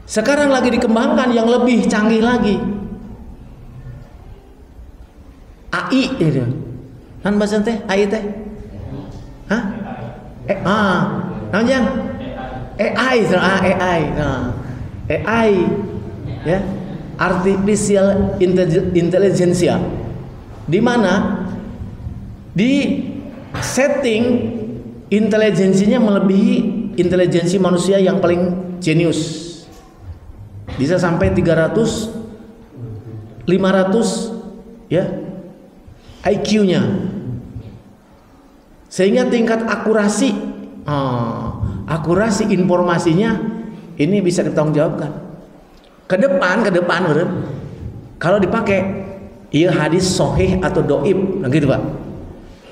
Sekarang lagi dikembangkan yang lebih canggih lagi. AI itu. Kan bahasa teh AI teh? Hah? Namanya AI, AI. Nah, AI ya, artificial intelligence, di mana di setting intelijensinya melebihi intelijensi manusia yang paling jenius. Bisa sampai 300 500 ya IQ-nya. Sehingga tingkat akurasi informasinya ini bisa dipertanggungjawabkan. Ke depan kalau dipakai iya hadis sahih atau doib, nah gitu Pak,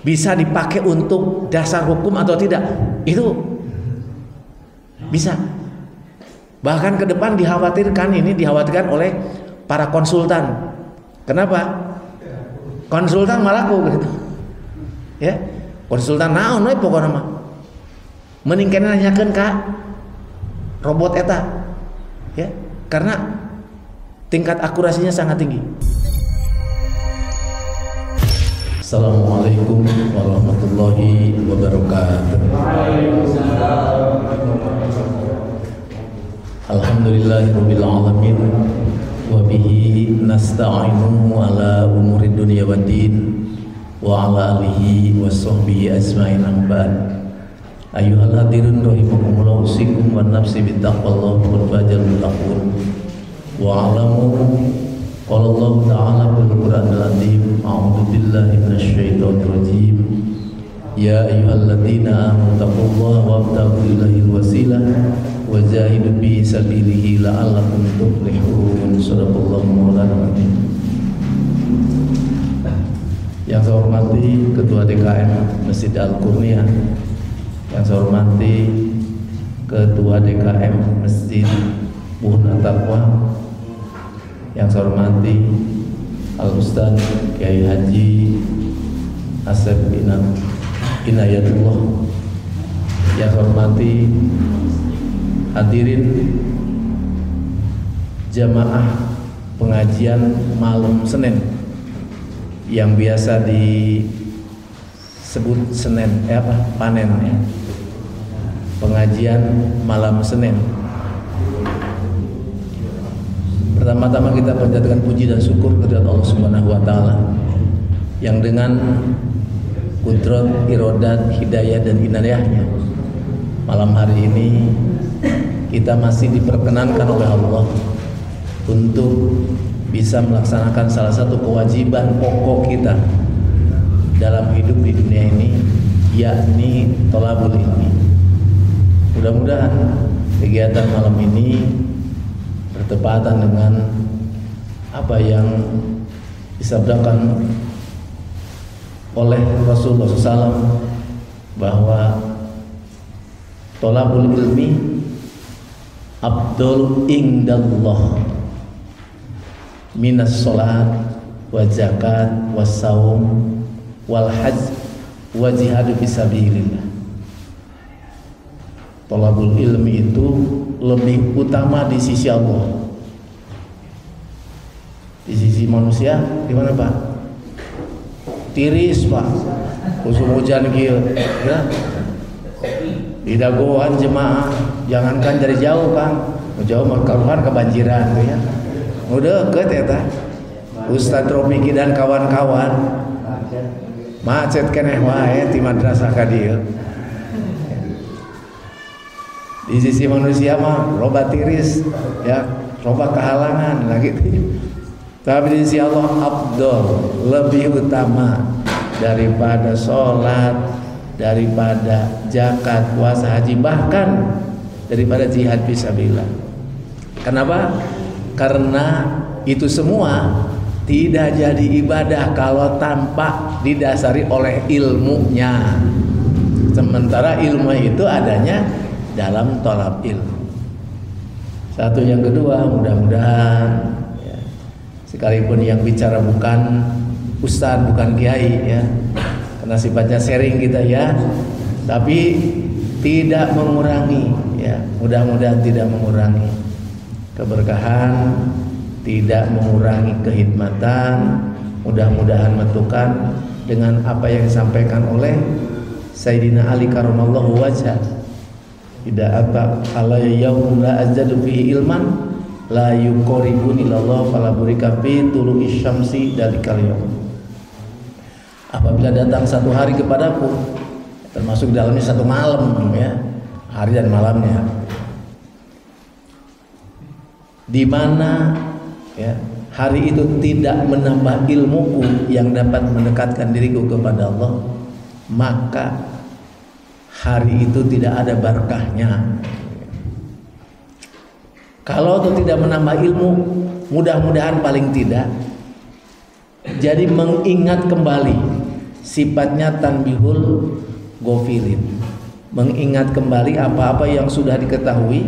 bisa dipakai untuk dasar hukum atau tidak, itu bisa. Bahkan ke depan dikhawatirkan oleh para konsultan. Kenapa? Konsultan malaku gitu. Ya, konsultan naon we pokona mah. Mending kena nanyakeun ka robot eta. Ya, karena tingkat akurasinya sangat tinggi. Assalamualaikum warahmatullahi wabarakatuh. Alhamdulillahirabbil alamin wa bihi nasta'inu ala umuri dunya waddin wa ala alihi washabbihi ajmain ambad. Ayyuhal hadirun rahimakumullah, usikum wa nafsi bittaqwallah wal fajr muttaqun wa alamu qala Allah ta'ala fil Qur'anil azim a'udzu billahi minasy syaithanir rajim ya ayyuhalladzina amanu taqullaha wabtaghu ilaihil wasilah wa jahidu fi sabilihi la'allakum tuflihun. Shadaqallahu maulana azim. Yang saya hormati Ketua DKM Masjid Al-Qurniah, yang saya hormati Ketua DKM Masjid Buhna Taqwa, yang saya hormati Al-Ustaz Kiai Haji Asep Inayatullah, yang saya hormati hadirin jamaah pengajian malam Senin yang biasa disebut panen ya. Pengajian malam Senin. Pertama-tama kita panjatkan puji dan syukur kepada Allah Subhanahu wa taala yang dengan kudrat, irodat, hidayah dan inayahnya malam hari ini kita masih diperkenankan oleh Allah untuk bisa melaksanakan salah satu kewajiban pokok kita dalam hidup di dunia ini, yakni thalabul ilmi. Mudah-mudahan kegiatan malam ini bertepatan dengan apa yang disabdakan oleh Rasulullah SAW bahwa thalabul ilmi afdal indallah minas sholat wa zakat wa saum wal hajj wa jihadu fisabilillah. Thalabul ilmi itu lebih utama di sisi Allah. Di sisi manusia gimana Pak? Tiris Pak, musim hujan gitu ya. Di dagoan jemaah, jangankan dari jauh Kang, jauh mah karuhan kebanjiran tuh ya. Udah deket ya ta. Ustaz Romiki dan kawan-kawan macet keneh wae ti madrasah ka dieu. Di sisi manusia mah loba tiris ya, loba kehalangan lagi. Tapi di sisi Allah afdal, lebih utama daripada sholat, daripada zakat, puasa, haji, bahkan daripada jihad fisabilillah. Kenapa? Karena itu semua tidak jadi ibadah kalau tanpa didasari oleh ilmunya. Sementara ilmu itu adanya dalam thalab ilmu. Satu, yang kedua, mudah-mudahan ya, sekalipun yang bicara bukan ustadz, bukan kiai ya, karena sifatnya sharing kita ya, tapi tidak mengurangi ya, mudah-mudahan tidak mengurangi keberkahan, tidak mengurangi kehikmatan. Mudah-mudahan metukan dengan apa yang disampaikan oleh Sayyidina Ali karamallahu wajhah. Tidak apa ala yaum la azadu fihi ilman la yuqribuni ilallah fala burika fi tulu'i syamsi dalikal yaum. Apabila datang satu hari kepadaku, termasuk dalamnya satu malam ya, hari dan malamnya, di mana ya hari itu tidak menambah ilmuku yang dapat mendekatkan diriku kepada Allah, maka hari itu tidak ada barakahnya. Kalau itu tidak menambah ilmu, mudah-mudahan paling tidak jadi mengingat kembali sifatnya tanbihul ghafilin, mengingat kembali apa-apa yang sudah diketahui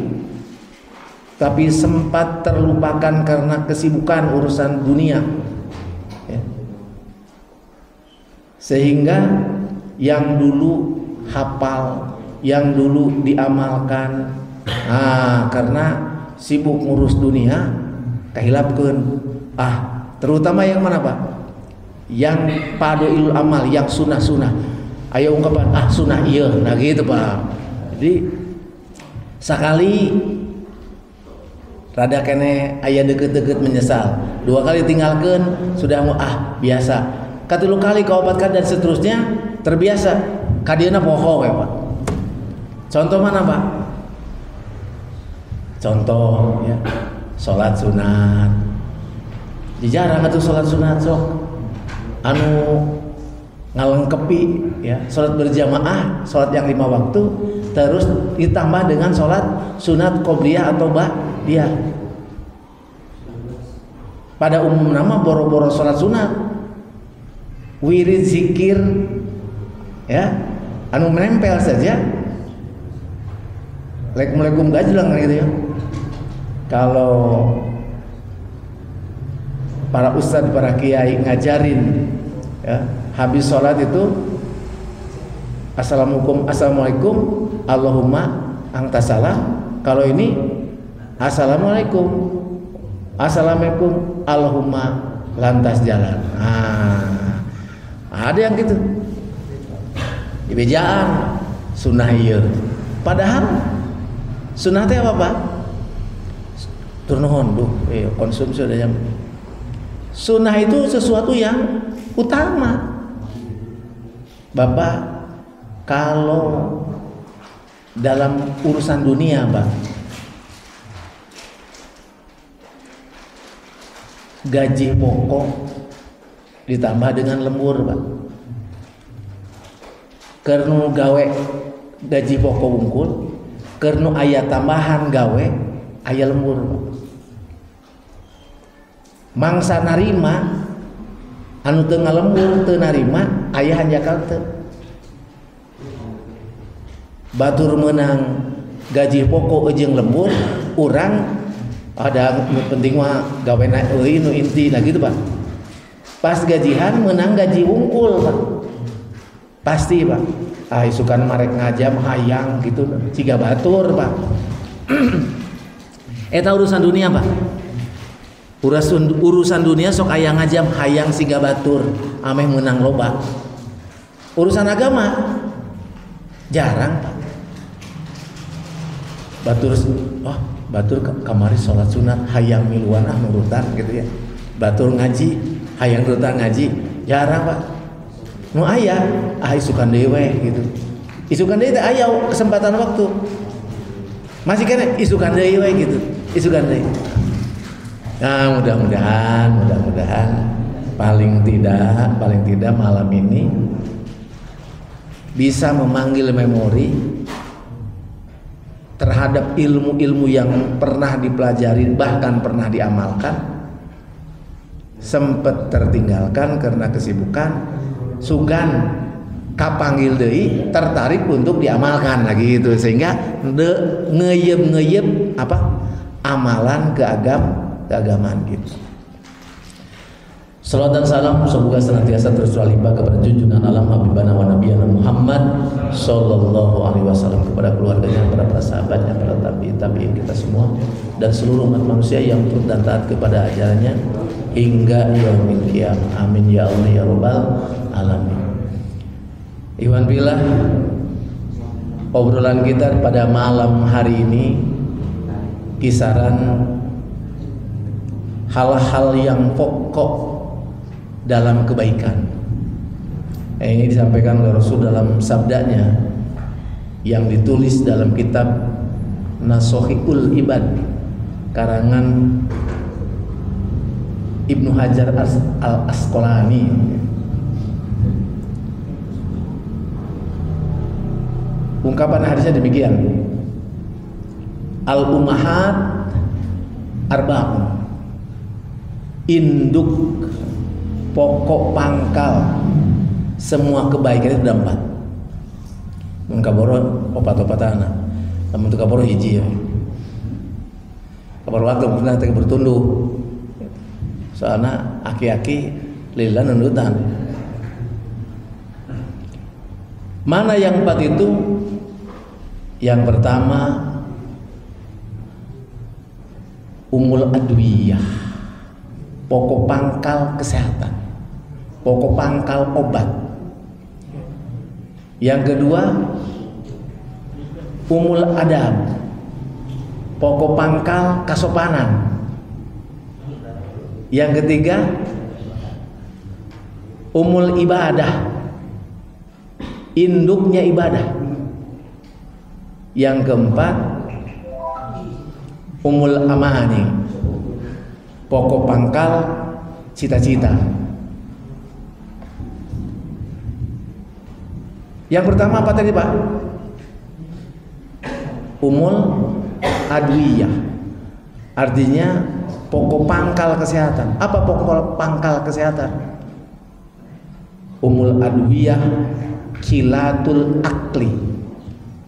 tapi sempat terlupakan karena kesibukan urusan dunia ya. Sehingga yang dulu hafal, yang dulu diamalkan, karena sibuk ngurus dunia kahilapkeun. Terutama yang mana Pak? Yang padoil amal, yang sunah-sunah. Ayo ungkapan sunah iya, nah gitu Pak. Jadi sekali rada kene aya deket-deket menyesal, 2 kali tinggalkan sudah mau biasa, katilu kali kaobatkan dan seterusnya terbiasa, kadiana poho ya Pak. Contoh mana Pak? Contoh ya, sholat sunat, jarang atuh sholat sunat sok anu ngalengkepi ya, sholat berjamaah, sholat yang 5 waktu, terus ditambah dengan sholat sunat qobliyah atau dia pada umum nama boro-boro sholat sunat, wirid zikir ya, anu menempel saja. Assalamualaikum gajlang gitu ya. Kalau para ustadz, para kiai ngajarin ya, habis sholat itu assalamualaikum Allahumma anta salam. Kalau ini assalamualaikum Allahumma lantas jalan. Ada yang gitu di bejaan sunnah iya, padahal sunnah teh apa Pak? Turnuhun konsumsi udah jam. Sunnah itu sesuatu yang utama Bapak. Kalau dalam urusan dunia Pak, gaji pokok ditambah dengan lembur Pak. Kernu gawe gaji pokok wungkul, kernu aya tambahan gawe aya lembur Pak. Mangsa narima anu teu ngalembur teu narima aya hanjakal teu. Batur menang gaji pokok jeung lembur, urang ada penting mah gawena euy nu inti nah gitu Pak. Pas gajihan menang gaji wungkul Pak. Pasti Pak. Isukan marek ngajam hayang gitu ciga batur Pak. Eta urusan dunia Pak. Urusan dunia sok aya ngajam hayang siga batur ameh menang loba. Urusan agama jarang Pak. Batur kamari sholat sunat hayang miluan nurutan gitu ya. Batur ngaji hayang nurutan ngaji jarang Pak. Nu aya isukan dewe gitu. Isukan dewe teh aya kesempatan waktu. Masih kene isukan dewe gitu. Isukan dewe. Nah, mudah-mudahan paling tidak malam ini bisa memanggil memori terhadap ilmu-ilmu yang pernah dipelajari bahkan pernah diamalkan, sempat tertinggalkan karena kesibukan, sugan kapanggil deui tertarik untuk diamalkan lagi gitu, sehingga ngeyep amalan keagamaan gitu. Salawat dan salam semoga senantiasa terus terlimpah kepada junjungan alam Habibana wa Nabiyana Muhammad sallallahu alaihi wasallam, kepada keluarganya, para sahabatnya, para tabi'in kita semua, dan seluruh umat manusia yang turut dan taat kepada ajarannya hingga yaumil qiyamah. Amin ya Allah ya rabbal alamin. Ikhwan billah, obrolan kita pada malam hari ini kisaran hal-hal yang pokok dalam kebaikan. Ini disampaikan oleh Rasul dalam sabdanya yang ditulis dalam kitab Nashihul Ibad karangan Ibnu Hajar al-Asqalani. Ungkapan hadisnya demikian: al-ummahat arba'un, induk pokok pangkal semua kebaikan itu ada 4. Mun kaboro opat-opatana, namun tu kaboro hiji ya. Kaboro waktu pernah teh bertunduh. Soalnya aki-aki lila nundutan. Mana yang 4 itu? Yang pertama umul adwiyah, pokok pangkal kesehatan, pokok pangkal obat. Yang kedua umul adab, pokok pangkal kasopanan. Yang ketiga umul ibadah, induknya ibadah. Yang keempat umul amani, pokok pangkal cita-cita. Yang pertama apa tadi Pak? Umul adwiyah, artinya pokok pangkal kesehatan. Apa pokok pangkal kesehatan? Umul adwiyah kilatul akli.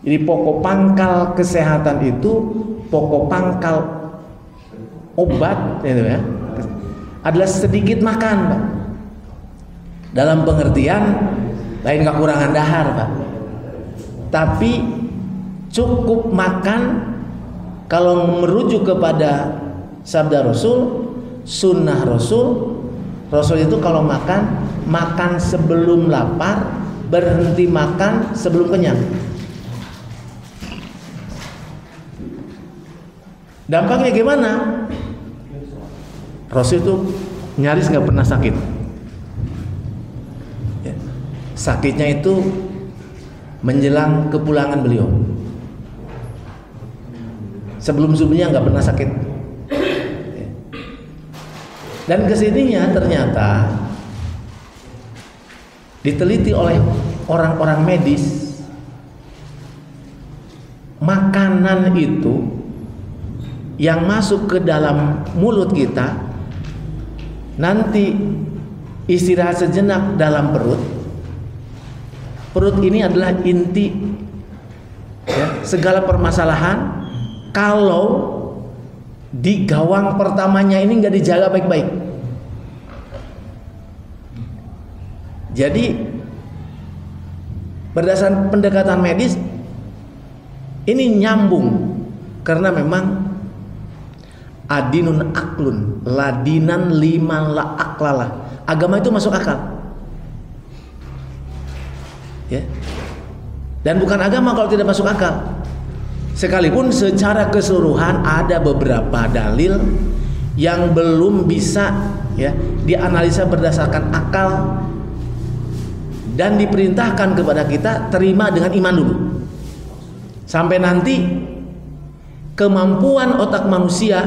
Jadi pokok pangkal kesehatan itu pokok pangkal obat itu ya, adalah sedikit makan Pak. Dalam pengertian lain kekurangan dahar Pak, tapi cukup makan. Kalau merujuk kepada sabda Rasul, sunnah Rasul, Rasul itu kalau makan sebelum lapar, berhenti makan sebelum kenyang. Dampaknya gimana? Rasul itu nyaris nggak pernah sakit. Ya. Sakitnya itu menjelang kepulangan beliau. Sebelum-sebelumnya nggak pernah sakit. Ya. Dan kesininya ternyata diteliti oleh orang-orang medis, makanan itu yang masuk ke dalam mulut kita nanti istirahat sejenak dalam perut. Perut ini adalah inti ya, segala permasalahan. Kalau di gawang pertamanya ini nggak dijaga baik-baik, jadi berdasarkan pendekatan medis ini nyambung, karena memang adinun aklun ladinan liman la aklalah, agama itu masuk akal ya. Dan bukan agama kalau tidak masuk akal. Sekalipun secara keseluruhan ada beberapa dalil yang belum bisa ya dianalisa berdasarkan akal, dan diperintahkan kepada kita terima dengan iman dulu, sampai nanti kemampuan otak manusia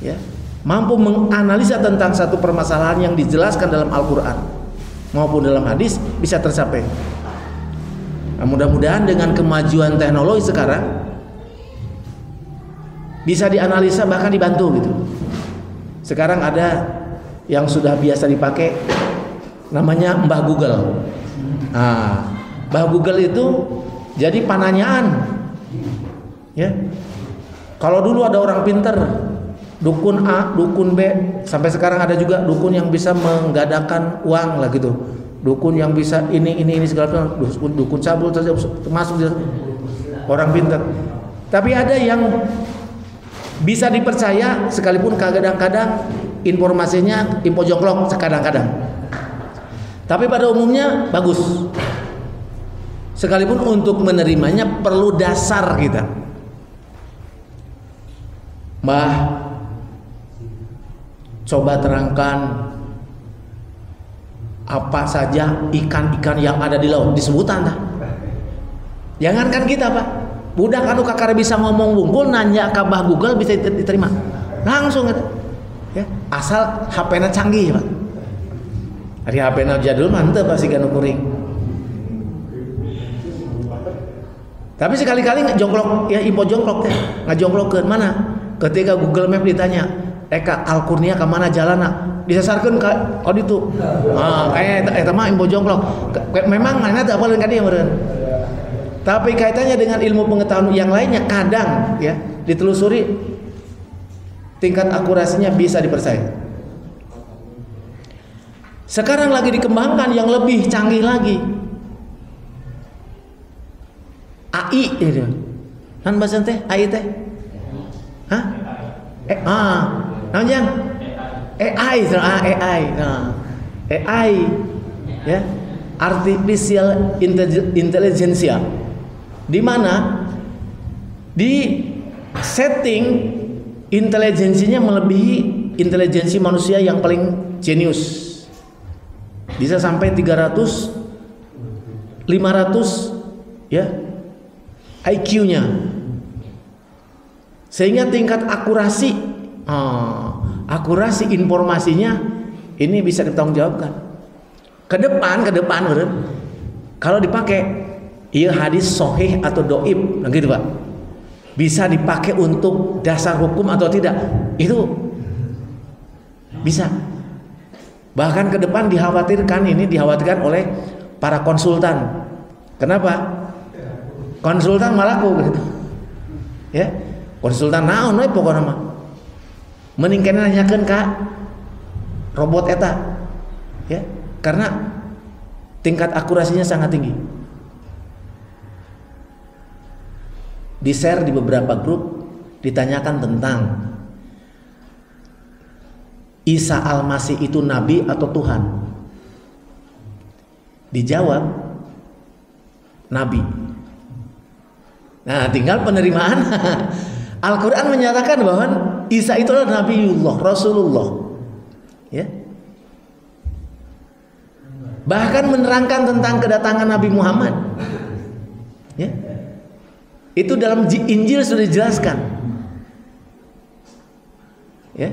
ya mampu menganalisa tentang satu permasalahan yang dijelaskan dalam Al-Quran maupun dalam hadis bisa tercapai. Nah, mudah-mudahan dengan kemajuan teknologi sekarang bisa dianalisa, bahkan dibantu gitu. Sekarang ada yang sudah biasa dipakai, namanya Mbah Google. Nah, Mbah Google itu jadi pananyaan ya. Kalau dulu ada orang pinter dukun A, dukun B, sampai sekarang ada juga dukun yang bisa menggadaikan uang lah gitu. Dukun yang bisa ini segala macam, dukun cabul termasuk orang pintar. Tapi ada yang bisa dipercaya sekalipun kadang-kadang informasinya info jongklok kadang-kadang. Tapi pada umumnya bagus. Sekalipun untuk menerimanya perlu dasar kita. Mbah, coba terangkan apa saja ikan-ikan yang ada di laut, disebutan dah. Jangankan kita Pak, budak anu kakare bisa ngomong wungkul nanya ke Mbah Google bisa diterima langsung gitu. Ya, asal HP-na canggih Pak. Hari HP-na jadul mantep pasti kan kuring. Tapi sekali-kali jongklok ya, info jongklok teh ngajongklokkeun mana? Ketika Google Map ditanya, Eka Alkurnia ke mana jalanna? Disasarkeun ka ditu. Eta mah info jongklok. Memang mana teu apaleun ka dieu meureun. Tapi kaitannya dengan ilmu pengetahuan yang lainnya kadang ya ditelusuri tingkat akurasinya bisa dipercaya. Sekarang lagi dikembangkan yang lebih canggih lagi. AI itu. Kan bahasa teh AI teh? Hah? Namanya AI, AI. AI ya, artificial intelligence, di mana di setting intelijensinya melebihi intelijensi manusia yang paling jenius. Bisa sampai 300 500 ya IQ-nya. Sehingga tingkat akurasi informasinya ini bisa dipertanggungjawabkan. Ke depan kalau dipakai iya hadis sahih atau doib gitu Pak, bisa dipakai untuk dasar hukum atau tidak, itu bisa. Bahkan ke depan dikhawatirkan oleh para konsultan. Kenapa? Konsultan malaku gitu ya, konsultan naon we pokokna mah mending kena nanyakeun ka robot eta ya, karena tingkat akurasinya sangat tinggi. Di share di beberapa grup ditanyakan tentang Isa Al-Masih itu nabi atau Tuhan. Dijawab nabi. Nah, tinggal penerimaan. Al-Quran menyatakan bahwa Isa itu adalah Nabiullah, Rasulullah ya. Bahkan menerangkan tentang kedatangan Nabi Muhammad ya. Itu dalam Injil sudah dijelaskan ya.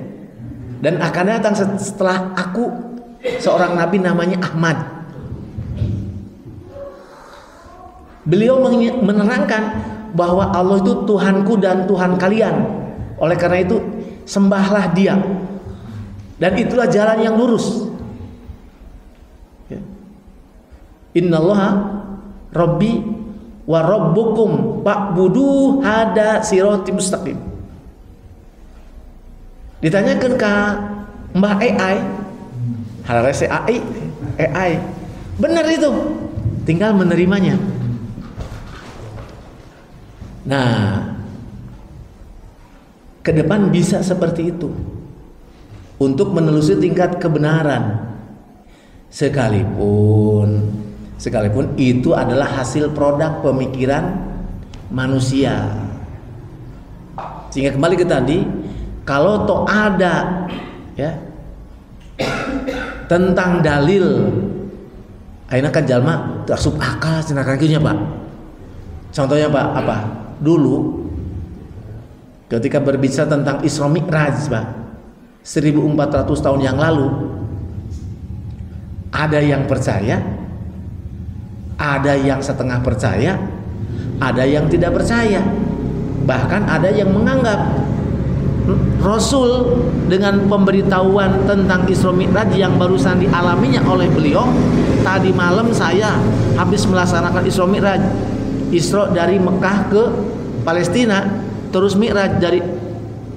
Dan akan datang setelah aku seorang nabi namanya Ahmad. Beliau menerangkan bahwa Allah itu Tuhanku dan Tuhan kalian. Oleh karena itu sembahlah Dia. Dan itulah jalan yang lurus. Ya. Innallaha Rabbi wa Rabbukum fa'budu hada siratim mustaqim. Ditanyakan ke Mbah AI, hararese AI. Benar itu. Tinggal menerimanya. Nah, ke depan bisa seperti itu untuk menelusuri tingkat kebenaran, sekalipun itu adalah hasil produk pemikiran manusia. Sehingga kembali ke tadi, kalau toh ada ya tentang dalil, ayeuna kan jalma teu asup akal cenah kieu Pak. Contohnya Pak, apa? Dulu ketika berbicara tentang Isra Mi'raj Pak, 1400 tahun yang lalu, ada yang percaya, ada yang setengah percaya, ada yang tidak percaya. Bahkan ada yang menganggap Rasul dengan pemberitahuan tentang Isra Mi'raj yang barusan dialaminya oleh beliau, tadi malam saya habis melaksanakan Isra Mi'raj. Isra dari Mekah ke Palestina, terus Mi'raj dari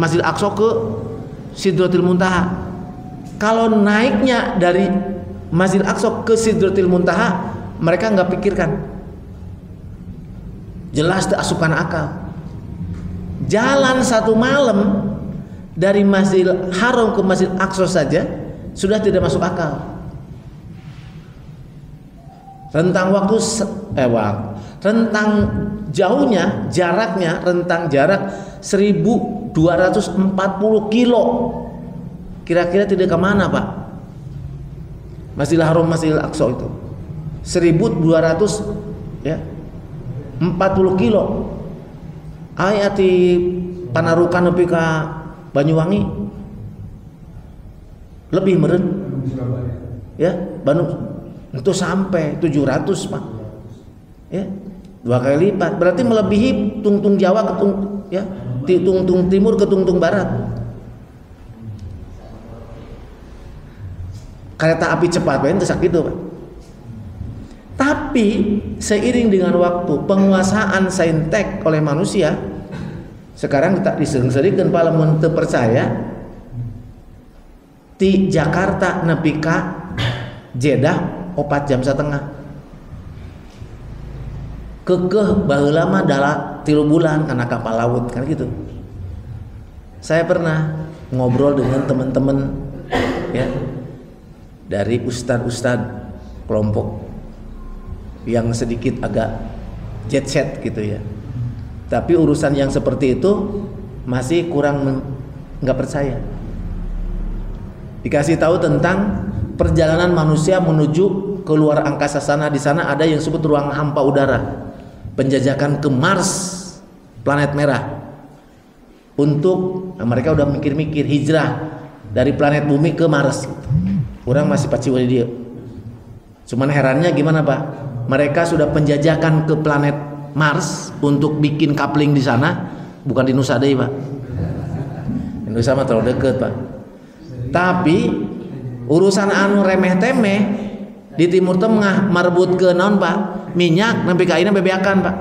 Masjid Aqsa ke Sidratil Muntaha. Kalau naiknya dari Masjidil Aqsa ke Sidratil Muntaha, mereka nggak pikirkan. Jelas asupan akal. Jalan 1 malam dari Masjidil Haram ke Masjidil Aqsa saja sudah tidak masuk akal. Rentang waktu rentang jauhnya, jaraknya, rentang jarak 1240 kilo. Kira-kira tidak kemana, Pak? Masjidil Haram, Masjidil Aqsa itu 1240 kilo. Ayati panarukan nepi ka Banyuwangi lebih meren. Ya, Bandung itu sampai 700, Pak. Ya, 2 kali lipat. Berarti melebihi tungtung Jawa ke tungtung timur ke tungtung barat. Kereta api cepat itu sakit, Pak. Tapi seiring dengan waktu penguasaan saintek oleh manusia, sekarang kita disering-seringkan pala mun teu percaya ti Jakarta nepi ka Jeddah 4 jam setengah. Kekeh baheula mah dalam 3 bulan karena kapal laut kan gitu. Saya pernah ngobrol dengan teman-teman ya dari ustad-ustad kelompok yang sedikit agak jet set gitu ya. Tapi urusan yang seperti itu masih kurang nggak percaya. Dikasih tahu tentang perjalanan manusia menuju ke luar angkasa sana. Di sana ada yang disebut ruang hampa udara, penjajakan ke Mars, planet merah. Mereka udah mikir-mikir hijrah dari planet bumi ke Mars. Orang masih paciwali dia. Cuman herannya gimana, Pak? Mereka sudah penjajakan ke planet Mars untuk bikin coupling di sana, bukan di Nusa deui, Pak. Nusa mah terlalu deket, Pak. Tapi urusan anu remeh-temeh di Timur Tengah marbut ke naon, Pak? Minyak nepi ka ayeuna bebeakan, Pak.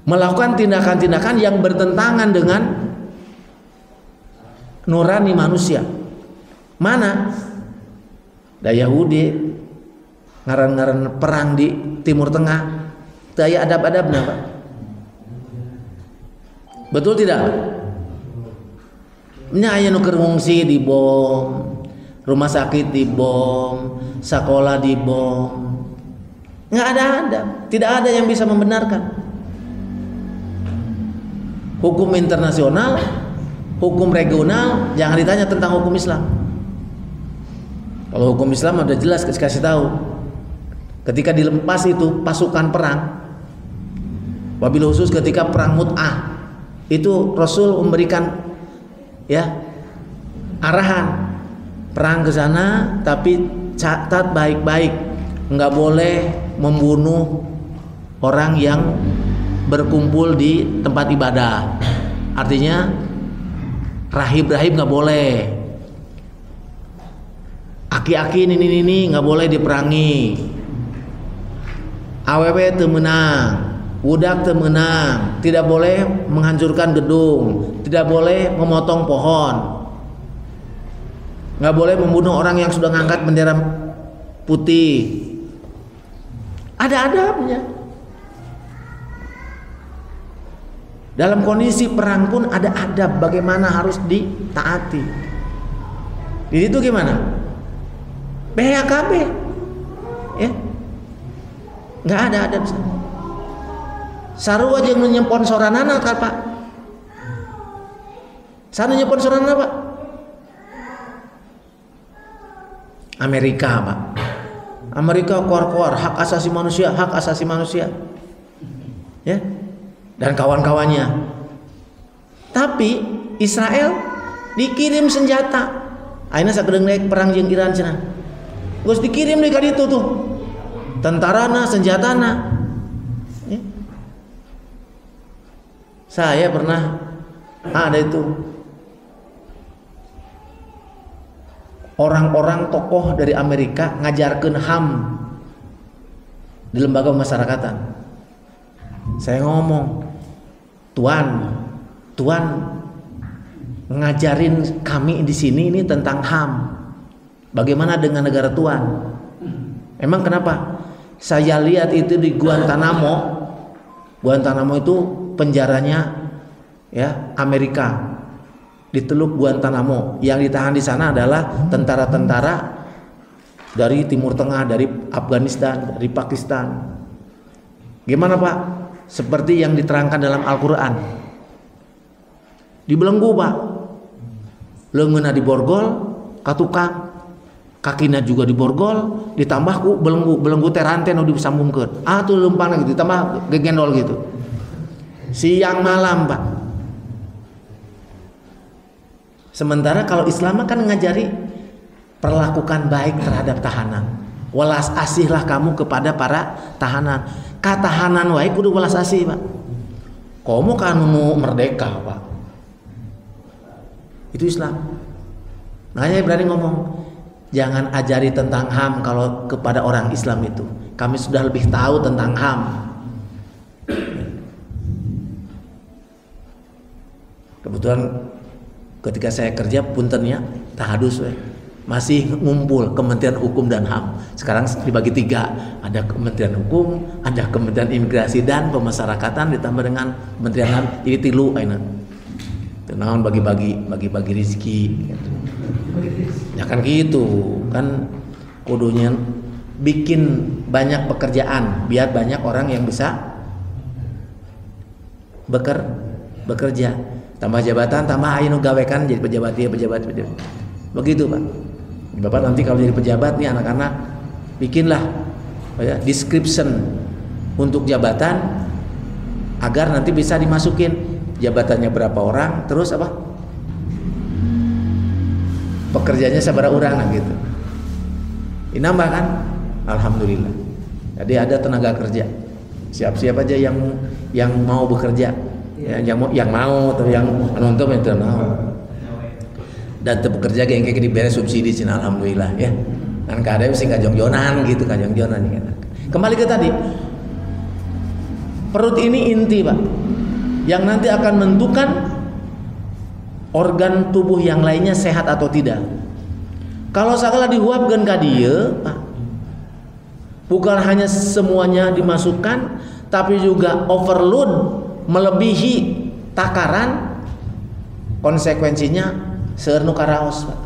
Melakukan tindakan-tindakan yang bertentangan dengan nurani manusia. Mana? Da Yahudi ngaran-ngaran perang di Timur Tengah, teu aya adab-adabna, Pak. Betul tidak? Nya aya nu keur ngungsi dibom, rumah sakit dibom, sekolah dibom. Nggak ada adab, tidak ada yang bisa membenarkan. Hukum internasional, hukum regional, jangan ditanya tentang hukum Islam. Kalau hukum Islam udah jelas kasih tahu. Ketika dilepas itu pasukan perang, wabil khusus ketika perang Mut'ah, itu Rasul memberikan arahan perang ke sana, tapi catat baik-baik, nggak boleh membunuh orang yang berkumpul di tempat ibadah. Artinya rahib-rahib nggak boleh, aki-aki ini nggak boleh diperangi, awewe teu meunang, budak teu meunang, tidak boleh menghancurkan gedung, tidak boleh memotong pohon, nggak boleh membunuh orang yang sudah ngangkat bendera putih. Ada adabnya. Dalam kondisi perang pun ada adab bagaimana harus ditaati. Di situ gimana? BHKB, ya, nggak ada adab. Sarua jeung nyempon soranana kan, Pak? Sana nyempon soranana, Pak? Amerika, Pak. Amerika keluar hak asasi manusia, hak asasi manusia, ya, dan kawan-kawannya. Tapi Israel dikirim senjata. Ayeuna sakedeung naik perang jeung Iran cenah. Geus dikirim deui ka ditu tuh. Tentarana, senjatana. Ya. Saya pernah ada itu orang-orang tokoh dari Amerika ngajarkeun HAM di lembaga pemasyarakatan. Saya ngomong, Tuan, ngajarin kami di sini ini tentang HAM. Bagaimana dengan negara tuan? Emang kenapa? Saya lihat itu di Guantanamo. Guantanamo itu penjaranya ya Amerika. Di Teluk Guantanamo. Yang ditahan di sana adalah tentara-tentara dari Timur Tengah, dari Afghanistan, dari Pakistan. Gimana Pak? Seperti yang diterangkan dalam Al-Quran. Dibelenggu Pak. Leungeunna diborgol, katukang. Kakina juga diborgol, ditambah ku belenggu terante nu disambungkeun. Ah tuh lempang gitu, ditambah gegendol gitu. Siang malam Pak. Sementara kalau Islam kan ngajari perlakukan baik terhadap tahanan. Welas asihlah kamu kepada para tahanan. Katahanan wae kudu welas asih, Pak. Komo kan nu merdeka, Pak. Itu Islam. Makanya berani ngomong, jangan ajari tentang HAM kalau kepada orang Islam itu. Kami sudah lebih tahu tentang HAM. Kebetulan ketika saya kerja puntennya tahadus masih ngumpul Kementerian Hukum dan HAM. Sekarang dibagi 3, ada Kementerian Hukum, ada Kementerian Imigrasi dan Pemasyarakatan, ditambah dengan Kementerian HAM. Jadi 3 ayeuna. Naon bagi-bagi rezeki gitu. Ya kan gitu kan, kudunya bikin banyak pekerjaan biar banyak orang yang bisa bekerja. Tambah jabatan, tambah ayo nu gawekan jadi pejabat. Begitu Pak. Bapak nanti kalau jadi pejabat nih anak-anak bikinlah ya, description untuk jabatan agar nanti bisa dimasukin jabatannya berapa orang, terus apa? Pekerjanya sabaraha urang gitu. Inambah kan? Alhamdulillah. Jadi ada tenaga kerja. Siap-siap aja yang mau bekerja. Ya, yang mau atau yang menonton itu mau. Dan bekerja kayak diberi subsidi cina alhamdulillah ya. Kan kadang sih kajong-jonan gitu, kajong-jonan ya. Kembali ke tadi. Perut ini inti, Pak. Yang nanti akan menentukan organ tubuh yang lainnya sehat atau tidak. Kalau sakala dihuapkeun ka dieu, Pak. Bukan hanya semuanya dimasukkan, tapi juga overload, melebihi takaran, konsekuensinya seueur nu karaos, Pak.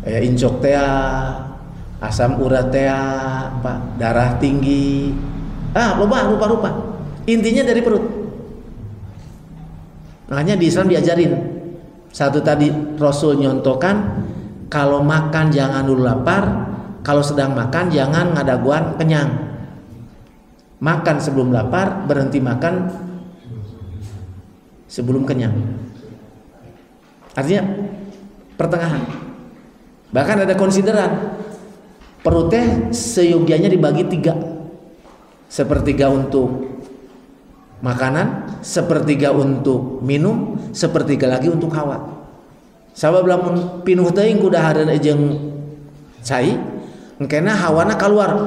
Incok teh, asam urat teh, Pak, darah tinggi. Rupa-rupa. Intinya dari perut. Makanya di Islam diajarin. Satu tadi Rasul nyontokan, kalau makan jangan dulu lapar, kalau sedang makan jangan ngadaguan kenyang. Makan sebelum lapar, berhenti makan sebelum kenyang. Artinya pertengahan. Bahkan ada konsideran. Perutnya seyogianya dibagi 3. Sepertiga untuk makanan, sepertiga untuk minum, sepertiga lagi untuk hawa. Sabab lamun pinuh teuing ku dahareun jeung cai, engkena hawana keluar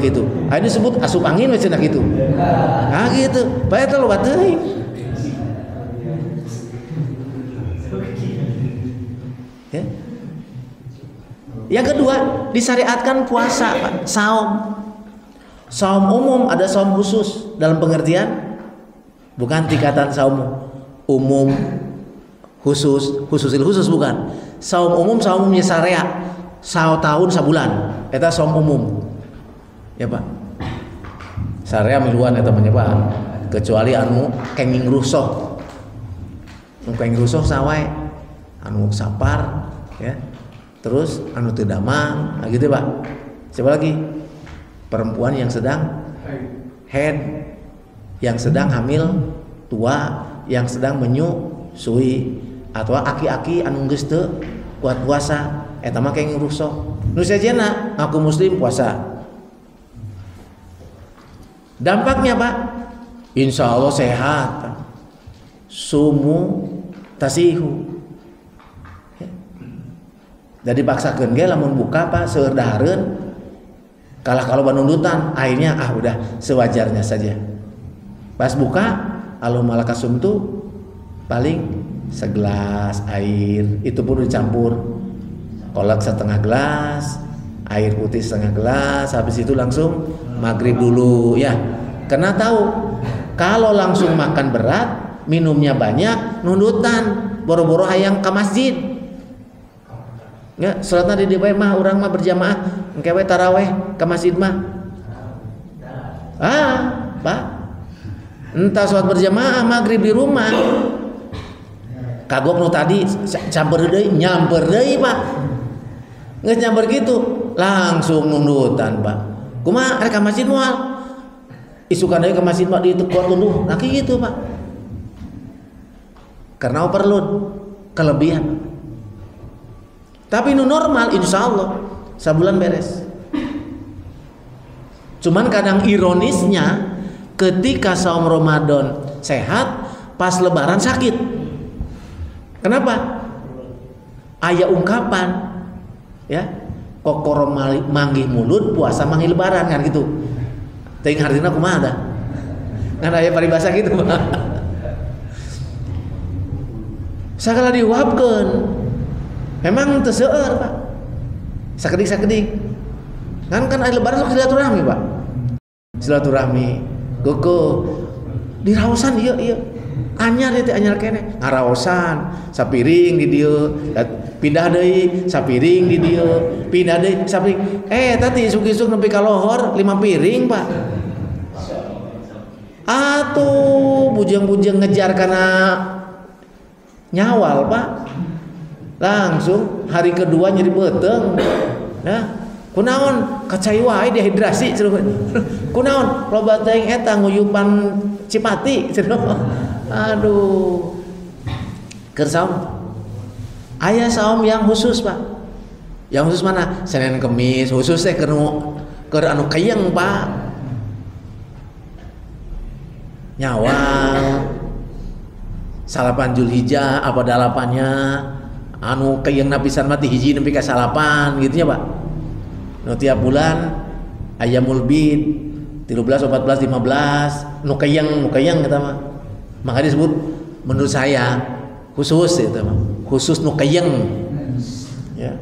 gitu. Ini disebut asup angin we cenah kitu. Nah gitu, bae teh loba teuing. Ya. Yang kedua, disyariatkan puasa, Pak, saum. Saum umum, ada saum khusus dalam pengertian bukan tingkatan saum umum khusus bukan. Saum umumnya syariat. Saum tahun sabulan eta saum umum. Ya, Pak. Syariat miluan eta mah Pak. Kecuali anu kenging rusuh. Nu kenging rusuh sawae anu sapar ya. Terus anu teu damang, gitu Pak. Siapa lagi? Perempuan yang sedang haid, yang sedang hamil tua, yang sedang menyusui, atau aki-aki anu geus teu kuat puasa, eta mah kenging rusuh. Nu sejenna aku muslim puasa. Dampaknya Pak, insya Allah sehat. Sumu tasihu. Jadi paksakeun ge lamun buka Pak seueur dahareun. Kalau banundutan akhirnya udah sewajarnya saja. Pas buka Allahumma lakasumtu paling segelas air, itu pun dicampur kolak setengah gelas, air putih setengah gelas, habis itu langsung maghrib dulu ya. Karena tahu kalau langsung makan berat, minumnya banyak, nundutan, boro-boro hayang ke masjid. Ya, salatna di dieu mah urang mah berjamaah, engke we taraweh ke masjid mah. Pak. Entah salat berjamaah maghrib di rumah. Kagok nu tadi campur deui, nyamper deui, Pak. Geus nyamper gitu, langsung nundutan, Pak. Kumaha rek ka masjid moal? Isukan deui ke masjid Pak di kuat lunduh. Nah gitu, Pak. Karena overload, kelebihan. Tapi nu normal insya Allah sebulan beres. Cuman kadang ironisnya ketika saum Ramadan sehat, pas lebaran sakit. Kenapa? Aya ungkapan ya, kokoro manggih mulut, puasa manggih lebaran kan gitu. Teuing hartina kumaha da? Kan aya paribasa gitu, Pak. Sakala diuapkeun memang teu seueur, Pak. Sakedik-sakedik. Kan aya lebaran sok silaturahmi, Pak. Silaturahmi. Geukuh diraosan ieu anyar teh anyar keneh. Ngaraosan, sapiring di dieu, pindah deui, sapiring di dieu, pindah deui, sapiring. Tadi isuk-isuk nepi ka lohor 5 piring, Pak. Atuh bujang-bujang ngejar kana nyawal, Pak. Langsung hari kedua nyeri beuteng. Nah, kunaon kacai wae dehidrasi cenah. Kunaon loba teuing eta nguyupan Cipati cenah. Aduh. Keur saum. Aya saum yang khusus, Pak. Yang khusus mana? Senin Kemis, khusus teh keur anu keyeng, Pak. Nyawal. Salapan Zulhijjah apa dalapannya? Anu keyeng napisan mati hiji nepi ka salapan gitu ya, Pak. Nu tiap bulan Ayyamul Bid 13, 14, 15 nu keyeng eta mah. Maka disebut menurut saya khusus itu mah. Khusus nu keyeng. Ya.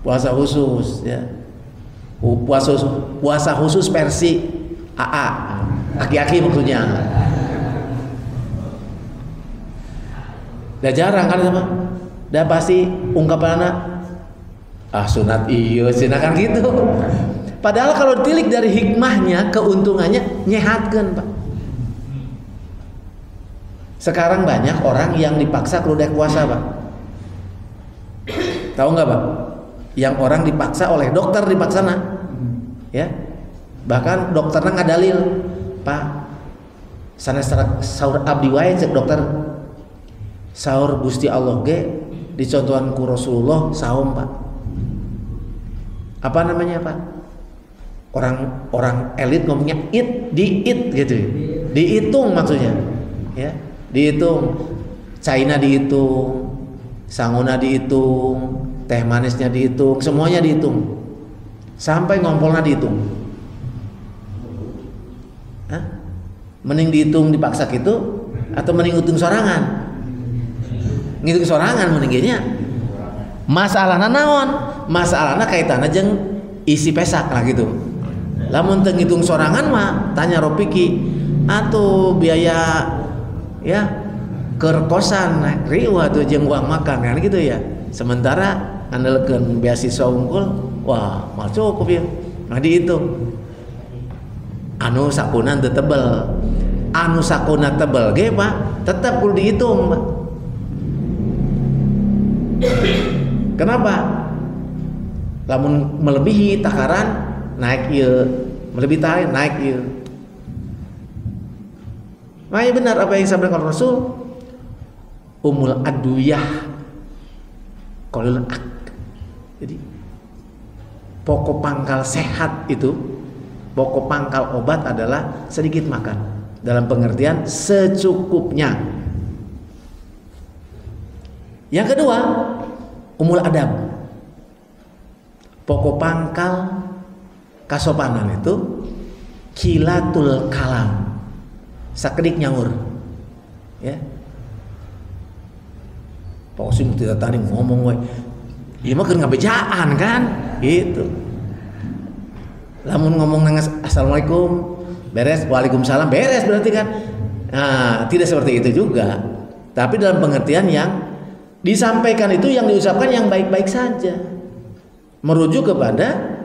Puasa khusus ya. Puasa khusus versi AA. Aki-aki maksudnya. Dah jarang kan sama. Dah pasti ungkapan anak sunat iya cenah kan gitu. Padahal kalau ditilik dari hikmahnya, keuntungannya nyehatkeun, Pak. Sekarang banyak orang yang dipaksa keluar puasa, Pak. Tahu nggak, Pak? Yang orang dipaksa oleh dokter dipaksana. Ya. Bahkan dokternya ngadalil, Pak. Sanes saur abdi wae cek dokter. Sahur Gusti Allah ge dicontohan ku Rasulullah saum, Pak. Apa namanya, Pak? Orang elit ngomongnya diit gitu. Dihitung maksudnya. Ya, dihitung. China dihitung, sanguna dihitung, teh manisnya dihitung, semuanya dihitung. Sampai ngompolnya dihitung. Hah? Mending dihitung dipaksa gitu atau mending hitung sorangan? Ngitung sorangan mendingnya. Masalahna naon? Masalahna kaitanna jeung isi pesak lah gitu. Lamun teu ngitung sorangan mah tanya Ropiki, atuh biaya ya keur kosan riwah tuh jeung uang makan kan gitu ya. Sementara ngandelekeun beasiswa unggul, wah mal cukup ya. Nah dihitung. Anu sakuna teu tebel. Anu sakuna tebel ge, Pak, tetep kudu dihitung, Pak. Kenapa? Lamun melebihi takaran naik ieu, melebihi takaran naik ieu. Makanya benar apa yang disampaikan Rasul, umul aduyah qalil ak. Jadi pokok pangkal sehat itu, pokok pangkal obat adalah sedikit makan, dalam pengertian secukupnya. Yang kedua, umul adab. Pokok pangkal kasopanan itu kilatul kalam. sakedik nyaur. Ya. Pak Osim tidak tadi ngomong we. Ieu mah keur ngabejaan kan? Gitu. Lamun ngomong nang assalamualaikum beres, waalaikumsalam beres berarti kan. Nah, tidak seperti itu juga. Tapi dalam pengertian yang disampaikan itu yang diucapkan yang baik-baik saja. Merujuk kepada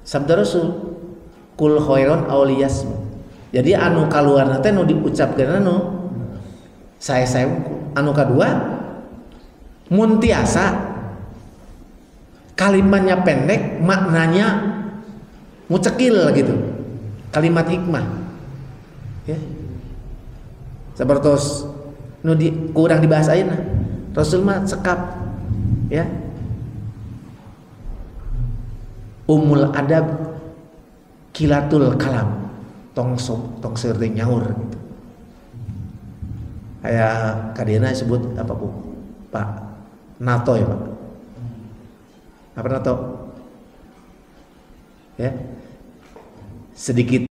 sabda Rasul, kul khairon auliyas. Jadi anu kaluarna teh nu diucapkeun anu saya anu kadua mun tiasa kalimatnya pendek, maknanya mucekil gitu. Kalimat hikmah. Ya. Sapertos nu kurang dibahas ayeuna. Rasul mah sekap. Ya. Umul adab kilatul kalam. Tong seueur teh nyaur gitu. Aya kadina disebut apa Bu? Pak NATO ya, Pak. Apa NATO? Ya. Sedikit